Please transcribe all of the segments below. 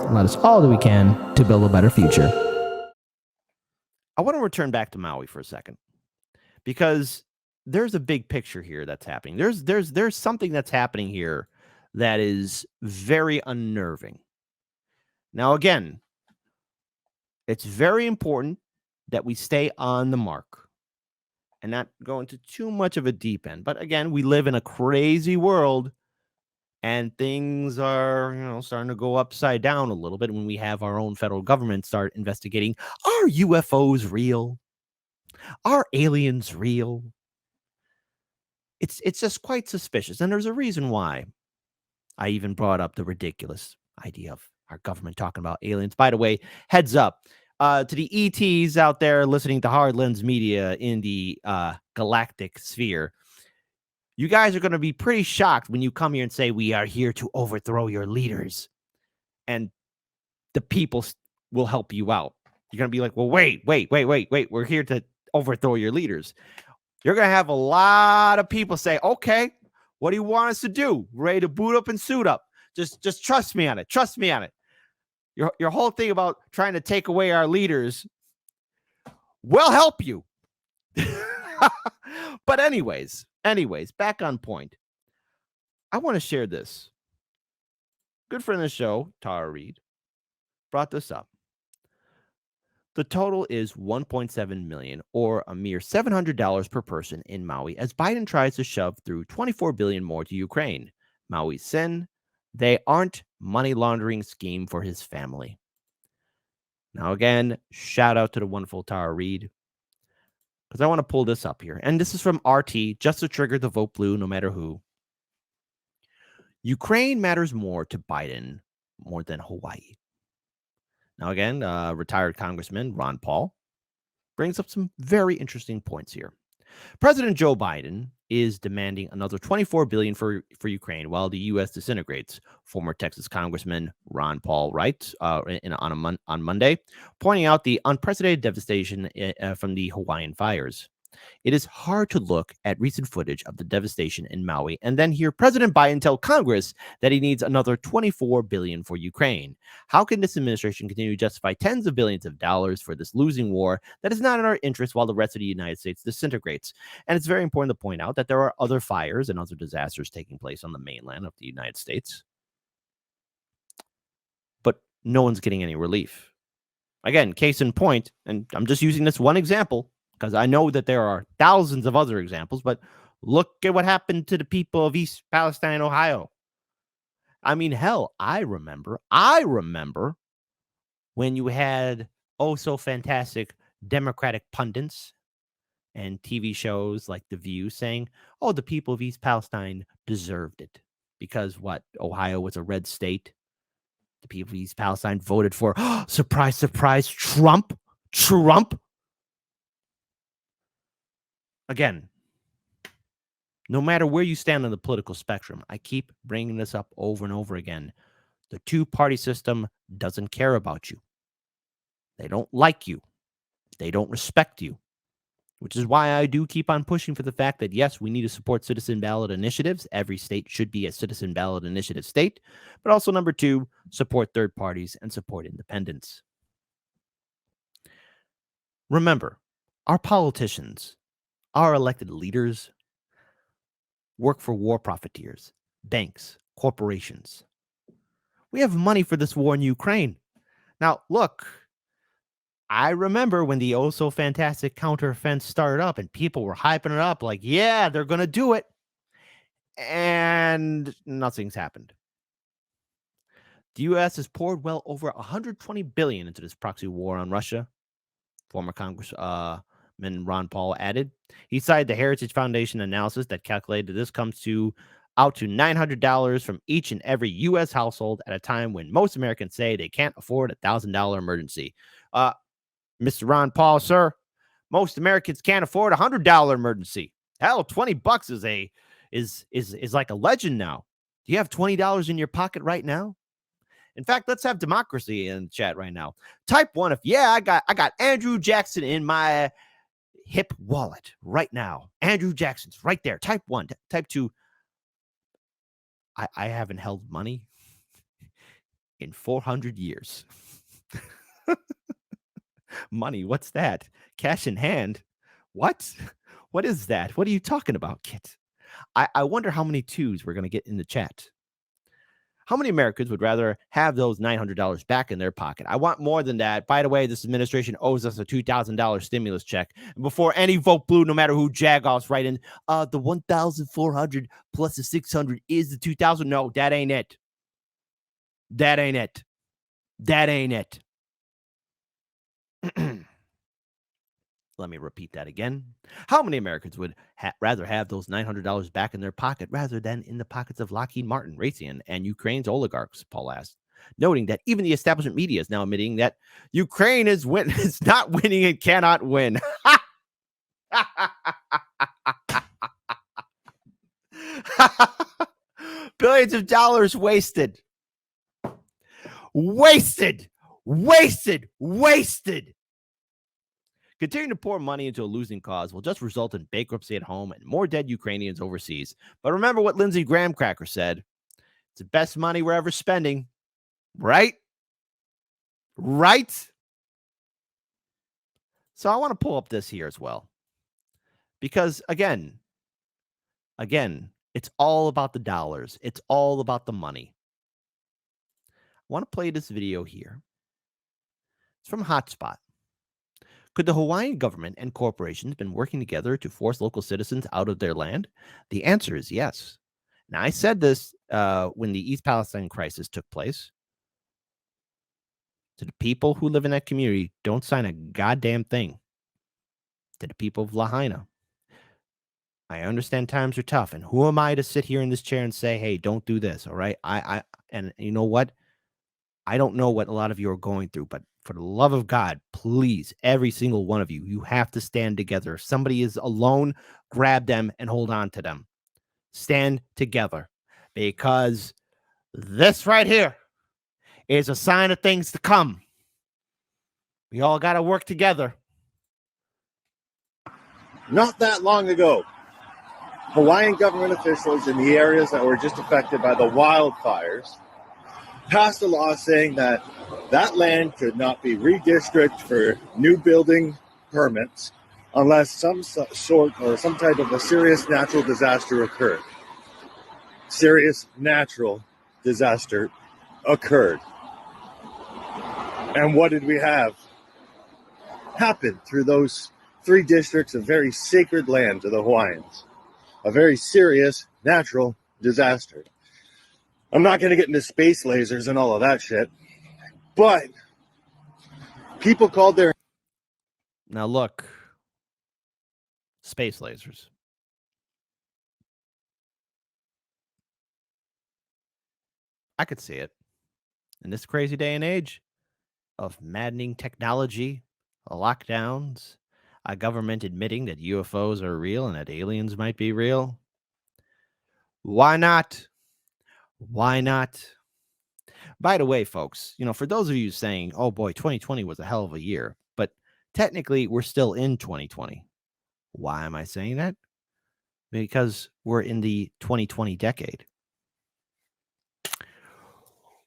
and let us all do we can to build a better future. I want to return back to Maui for a second because there's a big picture here that's happening. There's something that's happening here that is very unnerving. Now, again, it's very important that we stay on the mark and not go into too much of a deep end. But again, we live in a crazy world and things are, starting to go upside down a little bit when we have our own federal government start investigating, are UFOs real? Are aliens real? It's just quite suspicious. And there's a reason why I even brought up the ridiculous idea of our government talking about aliens. By the way, heads up to the ETs out there listening to Hard Lens Media in the galactic sphere. You guys are going to be pretty shocked when you come here and say, we are here to overthrow your leaders. And the people will help you out. You're going to be like, well, wait. We're here to overthrow your leaders. You're going to have a lot of people say, okay, what do you want us to do? Ready to boot up and suit up. Just trust me on it. Trust me on it. Your whole thing about trying to take away our leaders will help you. But anyways, back on point. I want to share this. Good friend of the show, Tara Reid, brought this up. The total is $1.7 million, or a mere $700 per person in Maui, as Biden tries to shove through $24 billion more to Ukraine. Maui's sin, they aren't money laundering scheme for his family. Now, again, shout out to the wonderful Tara Reid, because I want to pull this up here. And this is from RT, just to trigger the vote blue, no matter who. Ukraine matters more to Biden more than Hawaii. Now, again, retired Congressman Ron Paul brings up some very interesting points here. President Joe Biden is demanding another $24 billion for Ukraine while the U.S. disintegrates. Former Texas Congressman Ron Paul writes on Monday, pointing out the unprecedented devastation from the Hawaiian fires. It is hard to look at recent footage of the devastation in Maui and then hear President Biden tell Congress that he needs another $24 billion for Ukraine. How can this administration continue to justify tens of billions of dollars for this losing war that is not in our interest while the rest of the United States disintegrates? And it's very important to point out that there are other fires and other disasters taking place on the mainland of the United States. But no one's getting any relief. Again, case in point, and I'm just using this one example, because I know that there are thousands of other examples, but look at what happened to the people of East Palestine, Ohio. I mean, hell, I remember when you had so fantastic Democratic pundits and TV shows like The View saying, the people of East Palestine deserved it because Ohio was a red state. The people of East Palestine voted for, surprise, surprise, Trump. Again, no matter where you stand on the political spectrum, I keep bringing this up over and over again. The two-party system doesn't care about you. They don't like you. They don't respect you, which is why I do keep on pushing for the fact that, yes, we need to support citizen ballot initiatives. Every state should be a citizen ballot initiative state. But also, number two, support third parties and support independents. Remember, our politicians, our elected leaders, work for war profiteers, banks, corporations. We have money for this war in Ukraine. Now, look, I remember when the oh-so-fantastic counteroffensive started up and people were hyping it up like, yeah, they're going to do it. And nothing's happened. The U.S. has poured well over $120 billion into this proxy war on Russia. Former Congressman Ron Paul added. He cited the Heritage Foundation analysis that calculated this comes out to $900 from each and every U.S. household at a time when most Americans say they can't afford a $1,000 emergency. Mr. Ron Paul, sir, most Americans can't afford a $100 emergency. Hell, $20 is like a legend now. Do you have $20 in your pocket right now? In fact, let's have democracy in the chat right now. Type 1 if, I got Andrew Jackson in my hip wallet right now. Andrew Jackson's right there. Type 1. Type 2, I haven't held money in 400 years. Money, what's that? Cash in hand? What? What is that? What are you talking about, kid? I wonder how many twos we're going to get in the chat. How many Americans would rather have those $900 back in their pocket? I want more than that. By the way, this administration owes us a $2,000 stimulus check. And before any vote blue, no matter who jagoffs right in, the 1,400 plus the 600 is the 2,000. No, that ain't it. That ain't it. That ain't it. Let me repeat that again. How many Americans would rather have those $900 back in their pocket rather than in the pockets of Lockheed Martin, Raytheon, and Ukraine's oligarchs? Paul asked, noting that even the establishment media is now admitting that Ukraine is not winning and cannot win. Billions of dollars wasted. Wasted. Continuing to pour money into a losing cause will just result in bankruptcy at home and more dead Ukrainians overseas. But remember what Lindsey Graham Cracker said. It's the best money we're ever spending. Right? Right? So I want to pull up this here as well. Because again, it's all about the dollars. It's all about the money. I want to play this video here. It's from Hotspot. Could the Hawaiian government and corporations been working together to force local citizens out of their land? The answer is yes. Now, I said this when the East Palestine crisis took place. To the people who live in that community, don't sign a goddamn thing. To the people of Lahaina, I understand times are tough, and who am I to sit here in this chair and say, hey, don't do this, all right? And you know what? I don't know what a lot of you are going through, but for the love of God, please, every single one of you, you have to stand together. If somebody is alone, grab them and hold on to them. Stand together, because this right here is a sign of things to come. We all got to work together. Not that long ago, Hawaiian government officials in the areas that were just affected by the wildfires passed a law saying that that land could not be redistricted for new building permits unless some sort or some type of a serious natural disaster occurred. Serious natural disaster occurred. And what did we have happen through those 3 districts of very sacred land to the Hawaiians? A very serious natural disaster. I'm not going to get into space lasers and all of that shit, but people called their... Now look, space lasers. I could see it. In this crazy day and age of maddening technology, lockdowns, a government admitting that UFOs are real and that aliens might be real. Why not? Why not? By the way, folks, for those of you saying, oh boy, 2020 was a hell of a year, but technically we're still in 2020. Why am I saying that? Because we're in the 2020 decade.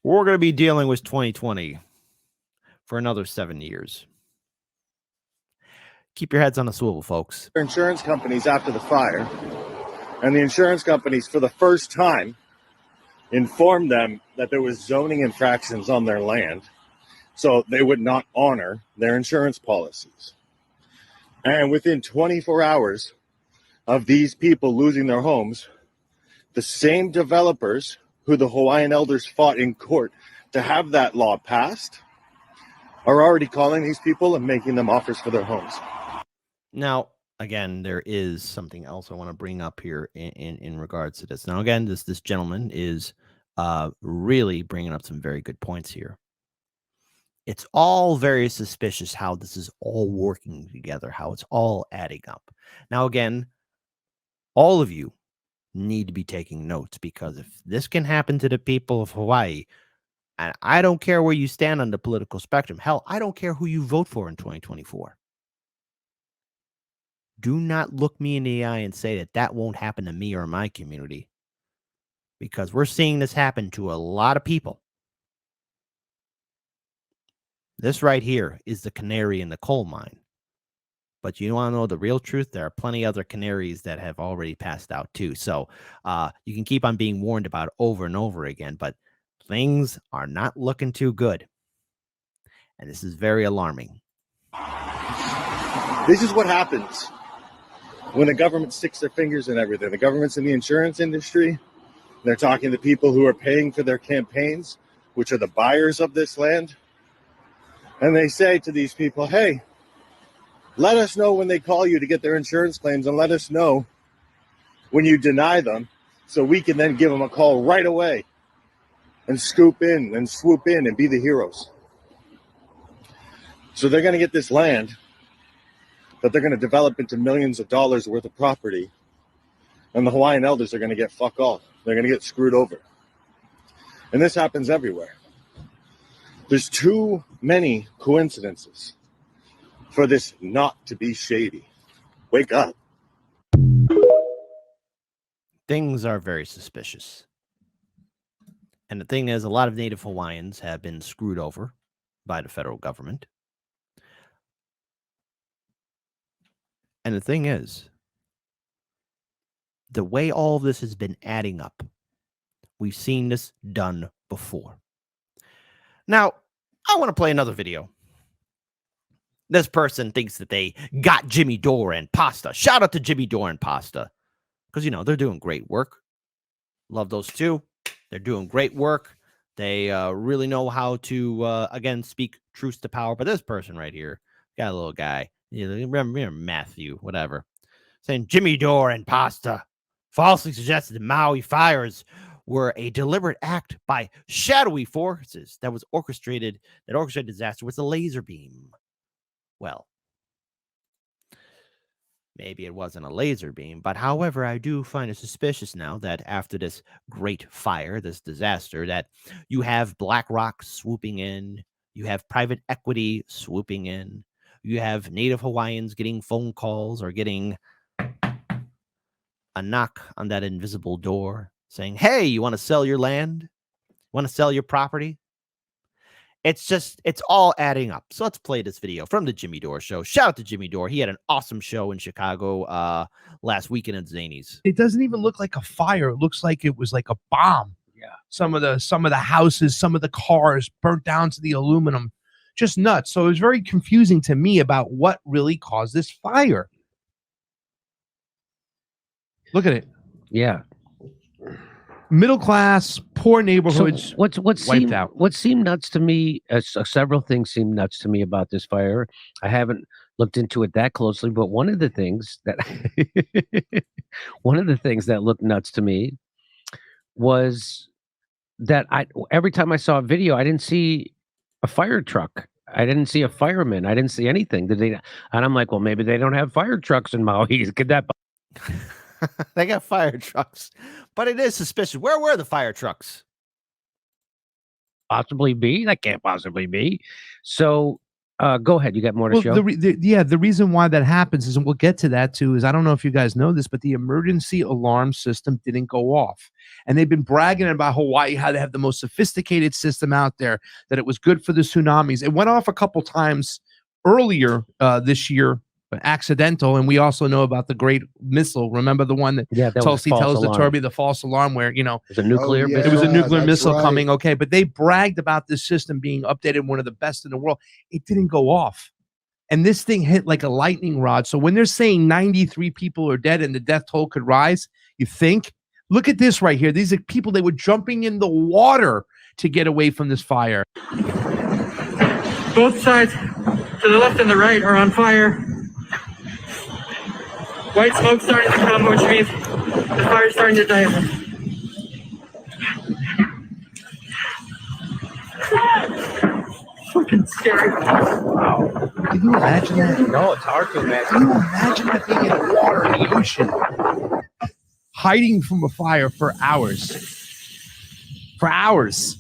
We're going to be dealing with 2020 for another 7 years. Keep your heads on the swivel, folks. Insurance companies after the fire, and the insurance companies for the first time informed them that there was zoning infractions on their land, so they would not honor their insurance policies. And within 24 hours of these people losing their homes, the same developers who the Hawaiian elders fought in court to have that law passed are already calling these people and making them offers for their homes. Now, again, there is something else I want to bring up here in regards to this. Now, again, this gentleman is really bringing up some very good points here. It's all very suspicious how this is all working together, how it's all adding up. Now, again, all of you need to be taking notes, because if this can happen to the people of Hawaii, and I don't care where you stand on the political spectrum, hell, I don't care who you vote for in 2024. Do not look me in the eye and say that that won't happen to me or my community, because we're seeing this happen to a lot of people. This right here is the canary in the coal mine. But you want to know the real truth? There are plenty other canaries that have already passed out too. So you can keep on being warned about it over and over again, but things are not looking too good. And this is very alarming. This is what happens when the government sticks their fingers in everything. The government's in the insurance industry. They're talking to people who are paying for their campaigns, which are the buyers of this land. And they say to these people, hey, let us know when they call you to get their insurance claims, and let us know when you deny them so we can then give them a call right away and scoop in and swoop in and be the heroes. So they're going to get this land that they're going to develop into millions of dollars worth of property, and the Hawaiian elders are going to get fuck all. They're going to get screwed over. And this happens everywhere. There's too many coincidences for this not to be shady. Wake up. Things are very suspicious. And the thing is, a lot of Native Hawaiians have been screwed over by the federal government. And the thing is, the way all of this has been adding up, we've seen this done before. Now, I want to play another video. This person thinks that they got Jimmy Dore and Pasta. Shout out to Jimmy Dore and Pasta. Because, you know, they're doing great work. Love those two. They're doing great work. They really know how to, again, speak truth to power. But this person right here, got a little guy. You know, remember Matthew, whatever. Saying Jimmy Dore and Pasta falsely suggested the Maui fires were a deliberate act by shadowy forces that orchestrated disaster with a laser beam. Well, maybe it wasn't a laser beam, but however, I do find it suspicious now that after this great fire, this disaster, that you have BlackRock swooping in, you have private equity swooping in, you have Native Hawaiians getting phone calls or getting a knock on that invisible door saying, hey, you want to sell your land? Want to sell your property? It's all adding up. So let's play this video from the Jimmy Dore show. Shout out to Jimmy Dore. He had an awesome show in Chicago last weekend at Zanies. It doesn't even look like a fire. It looks like it was like a bomb. Yeah. Some of the houses, some of the cars burnt down to the aluminum. Just nuts. So it was very confusing to me about what really caused this fire. Look at it. Yeah. Middle class, poor neighborhoods. So what seemed nuts to me, several things seemed nuts to me about this fire. I haven't looked into it that closely, but one of the things that looked nuts to me was that every time I saw a video, I didn't see a fire truck. I didn't see a fireman. I didn't see anything. And I'm like, well, maybe they don't have fire trucks in Maui. Could that? They got fire trucks, but it is suspicious. Where were the fire trucks? Possibly be. That can't possibly be. So go ahead. You got more to show? The reason why that happens is, and we'll get to that too, is I don't know if you guys know this, but the emergency alarm system didn't go off. And they've been bragging about Hawaii, how they have the most sophisticated system out there, that it was good for the tsunamis. It went off a couple times earlier this year, accidental, and we also know about the great missile. Remember the one that Tulsi tells the Turby, the false alarm, where it was a nuclear missile. It was a nuclear missile coming. Okay, but they bragged about this system being updated, one of the best in the world. It didn't go off, and this thing hit like a lightning rod. So when they're saying 93 people are dead and the death toll could rise, you think, look at this right here. These are people, they were jumping in the water to get away from this fire. Both sides, to the left and the right, are on fire. White smoke starting to come, which means the fire's starting to die. Fucking scary. Wow. Can you imagine that? No, it's hard to imagine. Can you imagine that being in the water in the ocean, hiding from a fire for hours? For hours.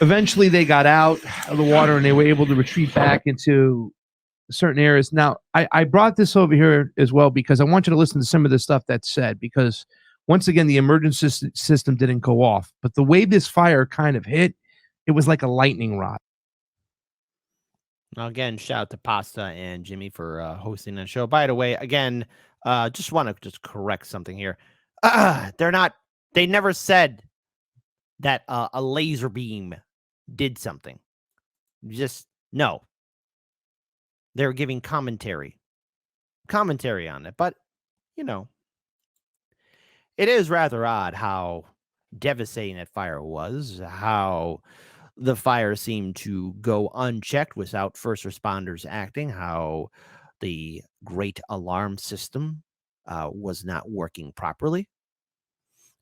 Eventually, they got out of the water and they were able to retreat back into certain areas. Now, I brought this over here as well because I want you to listen to some of the stuff that's said, because once again, the emergency system didn't go off. But the way this fire kind of hit, it was like a lightning rod. Now, again, shout out to Pasta and Jimmy for hosting the show. By the way, again, just want to just correct something here. They never said that a laser beam did something. Just no. They're giving commentary on it. But, you know, it is rather odd how devastating that fire was, how the fire seemed to go unchecked without first responders acting, how the great alarm system was not working properly.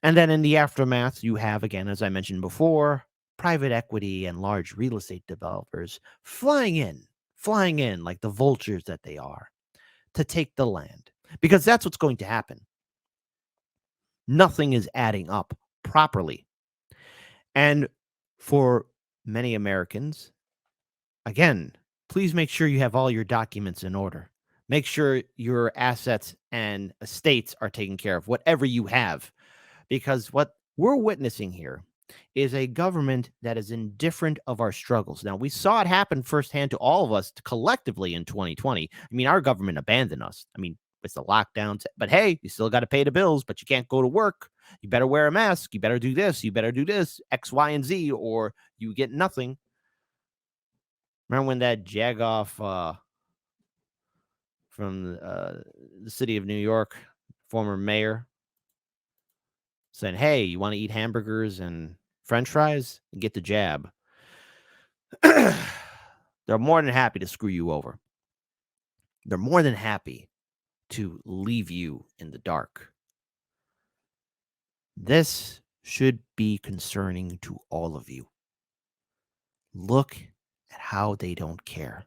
And then in the aftermath, you have, again, as I mentioned before, private equity and large real estate developers flying in like the vultures that they are to take the land, because that's what's going to happen. Nothing is adding up properly. And for many Americans, again, please make sure you have all your documents in order. Make sure your assets and estates are taken care of, whatever you have, because what we're witnessing here is a government that is indifferent of our struggles. Now, we saw it happen firsthand to all of us collectively in 2020. I mean, our government abandoned us. I mean, it's the lockdowns, but hey, you still got to pay the bills, but you can't go to work. You better wear a mask. You better do this. You better do this, X, Y, and Z, or you get nothing. Remember when that jagoff from the city of New York, former mayor, saying, hey, you want to eat hamburgers and French fries? Get the jab. They're more than happy to screw you over. They're more than happy to leave you in the dark. This should be concerning to all of you. Look at how they don't care.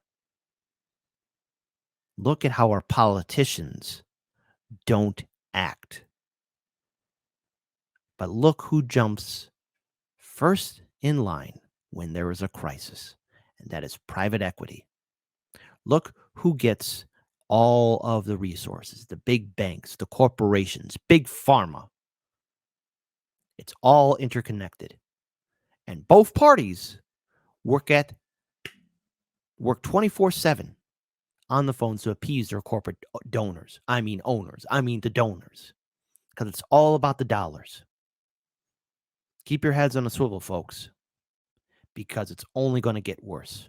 Look at how our politicians don't act. But look who jumps first in line when there is a crisis, and that is private equity. Look who gets all of the resources, the big banks, the corporations, big pharma. It's all interconnected. And both parties work 24/7 on the phones to appease their corporate owners, the donors, because it's all about the dollars. Keep your heads on a swivel, folks, because it's only going to get worse.